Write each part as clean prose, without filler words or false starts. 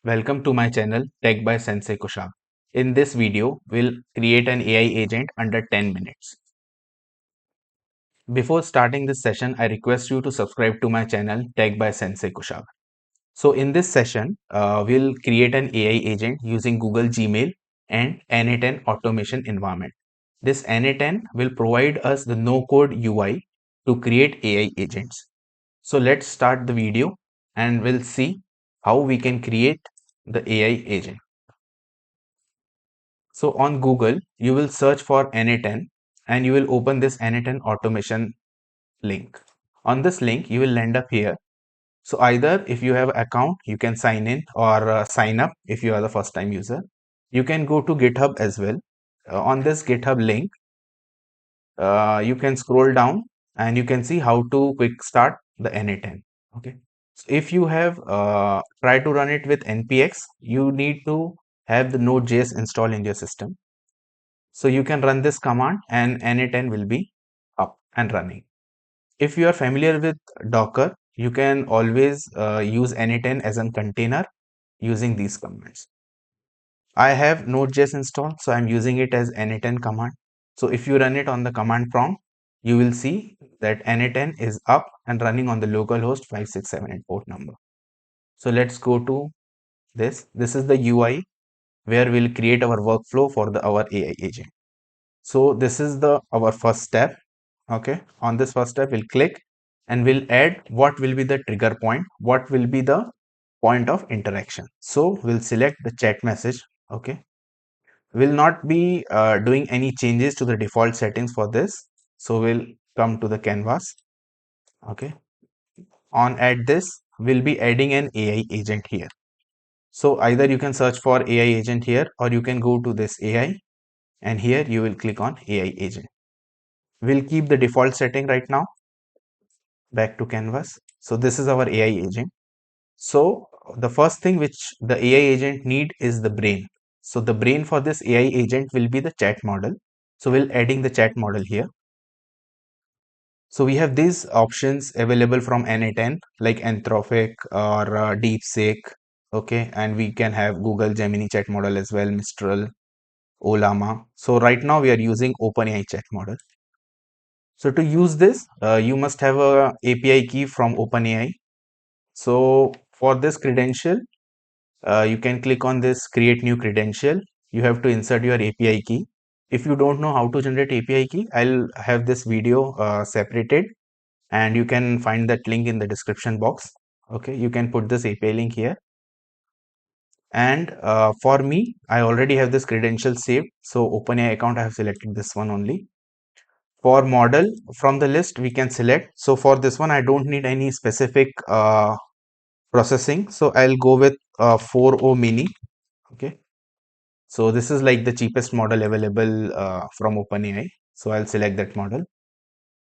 Welcome to my channel Tech by Sensei Kushal. In this video, we'll create an AI agent under 10 minutes. Before starting this session, I request you to subscribe to my channel Tech by Sensei Kushal. So in this session, we'll create an AI agent using Google Gmail and n8n automation environment. This n8n will provide us the no-code UI to create AI agents. So let's start the video and we'll see how we can create the AI agent. So on Google, you will search for n8n and you will open this n8n automation link. On this link, you will land up here. So either if you have an account, you can sign in or sign up if you are the first time user. You can go to GitHub as well. On this GitHub link, you can scroll down and you can see how to quick start the n8n. Okay. So if you have tried to run it with npx, you need to have the Node.js installed in your system. So you can run this command and n8n will be up and running. If you are familiar with Docker, you can always use n8n as a container using these commands. I have Node.js installed, so I'm using it as n8n command. So if you run it on the command prompt, you will see that n8n is up and running on the localhost 5678 port number. So let's go to this. This is the UI where we'll create our workflow for our AI agent. So this is our first step. Okay, on this first step we'll click and we'll add what will be the trigger point, what will be the point of interaction. So we'll select the chat message. Okay, we'll not be doing any changes to the default settings for this. So we'll come to the canvas. Okay, on add this, we'll be adding an AI agent here. So either you can search for AI agent here or you can go to this AI and here you will click on AI agent. We'll keep the default setting right now. Back to canvas. So this is our AI agent. So the first thing which the AI agent need is the brain. So the brain for this AI agent will be the chat model. So we'll adding the chat model here. So we have these options available from n8n like Anthropic or DeepSeek. Okay, and we can have Google Gemini chat model as well, Mistral, Olama. So right now we are using OpenAI chat model. So to use this, you must have a API key from OpenAI. So for this credential, you can click on this create new credential. You have to insert your API key. If you don't know how to generate API key, I'll have this video separated and you can find that link in the description box. Okay, you can put this API link here. And for me, I already have this credential saved. So OpenAI account, I have selected this one only. For model from the list, we can select. So for this one, I don't need any specific processing. So I'll go with 4O mini. Okay. So this is like the cheapest model available from OpenAI. So I'll select that model.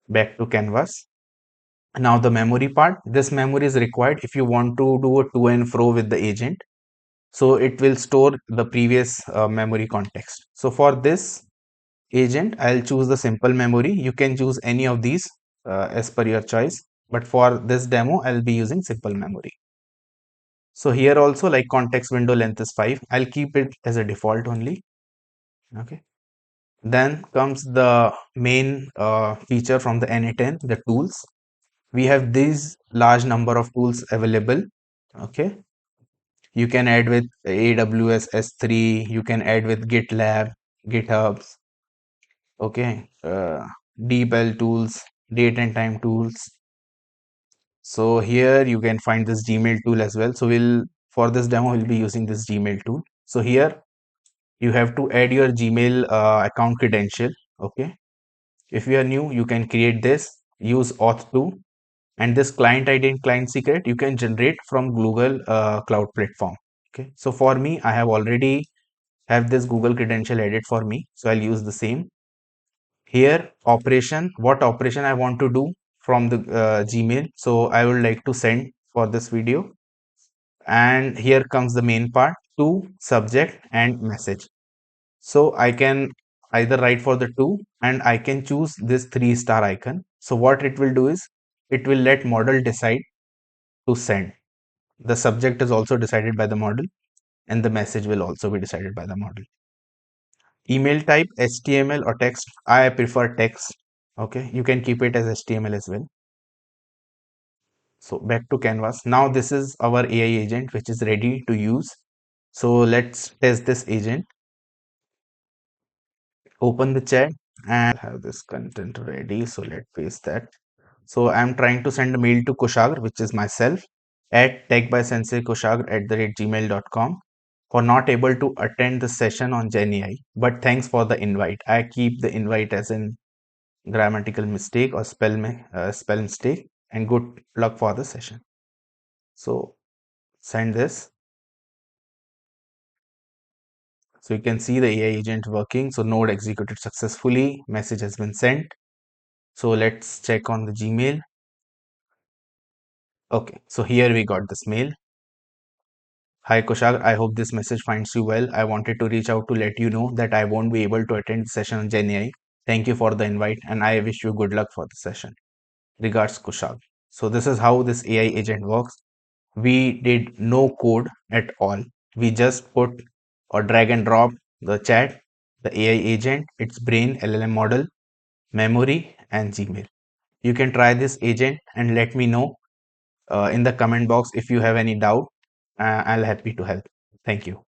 Back to canvas. Now the memory part. This memory is required if you want to do a to and fro with the agent. So it will store the previous memory context. So for this agent, I'll choose the simple memory. You can choose any of these as per your choice. But for this demo, I'll be using simple memory. So here also like context window length is 5. I'll keep it as a default only. Okay. Then comes the main feature from the n8n, the tools. We have these large number of tools available. Okay. You can add with AWS S3. You can add with GitLab, GitHubs. Okay. DeepL tools, date and time tools. So here you can find this Gmail tool as well. So for this demo, we'll be using this Gmail tool. So here you have to add your Gmail account credential. Okay. If you are new, you can create this, use auth2, and this client ID and client secret you can generate from Google Cloud Platform. Okay. So for me, I have already have this Google credential added for me. So I'll use the same. Here operation, what operation I want to do from the Gmail. So I would like to send for this video. And here comes the main part, to, subject and message. So I can either write for the to and I can choose this 3-star icon. So what it will do is it will let model decide to send. The subject is also decided by the model. and the message will also be decided by the model. Email type HTML or text. I prefer text. Okay, you can keep it as HTML as well. So back to canvas. Now this is our AI agent which is ready to use. So let's test this agent. Open the chat and have this content ready. So let's paste that. So I'm trying to send a mail to Kushagar, which is myself, at techbysenseikushag@gmail.com, for not able to attend the session on GenAI, but thanks for the invite. I keep the invite as in grammatical mistake or spell mistake, and good luck for the session. So send this. So you can see the AI agent working. So node executed successfully. Message has been sent. So let's check on the Gmail. Okay, so here we got this mail. Hi Kushag, I hope this message finds you well. I wanted to reach out to let you know that I won't be able to attend the session on GenAI. Thank you for the invite and I wish you good luck for the session. Regards, Kushag. So this is how this AI agent works. We did no code at all. We just put or drag and drop the chat, the AI agent, its brain, LLM model, memory and Gmail. You can try this agent and let me know in the comment box if you have any doubt. I'll happy to help. Thank you.